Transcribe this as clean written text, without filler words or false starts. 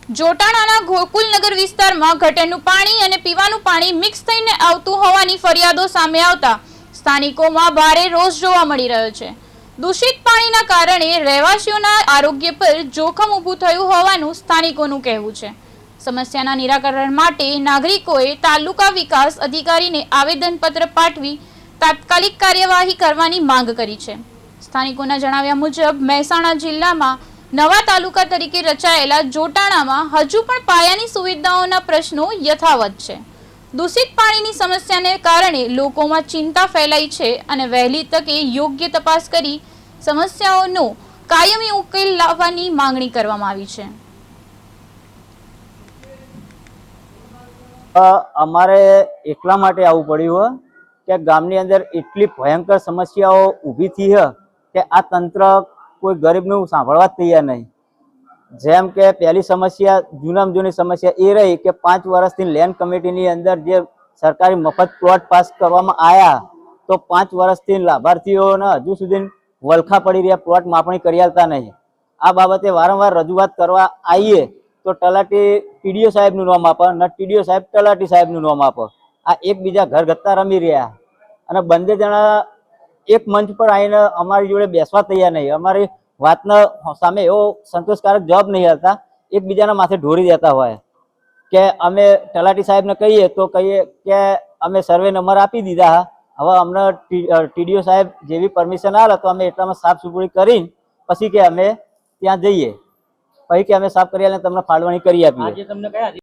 જોટાણાના ગોકુલનગર વિસ્તારમાં ગટરનું પાણી અને પીવાનું પાણી મિક્સ થઈને આવતું હોવાની ફરિયાદો સામે આવતા સ્થાનિકોમાં ભારે રોષ જોવા મળી રહ્યો છે। દૂષિત પાણીના કારણે રહેવાસીઓના આરોગ્ય પર જોખમ ઊભું થયું હોવાનું સ્થાનિકોનું કહેવું છે। સમસ્યાના નિરાકરણ માટે નાગરિકોએ તાલુકા વિકાસ અધિકારીને આવેદનપત્ર પાઠવી તાત્કાલિક કાર્યવાહી કરવાની માંગ કરી છે। સ્થાનિકોના જણાવ્યા મુજબ મહેસાણા જિલ્લામાં નવા તાલુકા તરીકે રચાયેલા જોટાણામાં હજુ પણ પાયાની સુવિધાઓના પ્રશ્નો યથાવત છે। દૂષિત પાણીની સમસ્યાને કારણે લોકોમાં ચિંતા ફેલાઈ છે અને વહેલી તકે યોગ્ય તપાસ કરી સમસ્યાઓનો કાયમી ઉકેલ લાવવાની માંગણી કરવામાં આવી છે। અમારે એટલા માટે આવવું પડ્યું કે ગામની અંદર એટલી ભયંકર સમસ્યાઓ ઊભી થઈ છે કે આ તંત્ર કોઈ ગરીબનું સાંભળવા જ તૈયાર નહીં। જેમ કે પહેલી સમસ્યા જૂનામાં જૂની સમસ્યા એ રહી કે 5 વર્ષથી લેન્ડ કમિટીની અંદર જે સરકારી મફત પ્લોટ પાસ કરવામાં આવ્યા તો 5 વર્ષથી લાભાર્થીઓને હજુ સુધી વલખા પડી રહ્યા, પ્લોટ માપણી કરી આલતા નહીં। આ બાબતે વારંવાર રજૂઆત કરવા આવીએ તો તલાટી ટીડીઓ સાહેબનું નામ આપે અને ટીડીઓ સાહેબ તલાટી સાહેબનું નામ આપે। આ એકબીજા ઘર ગત્તા રમી રહ્યા અને બંને જણા એક મંચ પર આવીને અમારી જોડે બેસવા તૈયાર નહીં। અમારી વાતના સામે એવો સંતોષકારક જવાબ નહીં આપતા, એકબીજાના માથે ઢોરી દેતા હોય કે અમે તલાટી સાહેબને કહીએ તો કહીએ કે અમે સર્વે નંબર આપી દીધા, હવે અમને ટીડીઓ સાહેબ જેવી પરમિશન આવે તો અમે એટલામાં સાફ સુથરી કરીને પછી કે અમે ત્યાં જઈએ, પછી કે અમે સાફ કરી આવીને તમને ફાળવણી કરી આપીએ।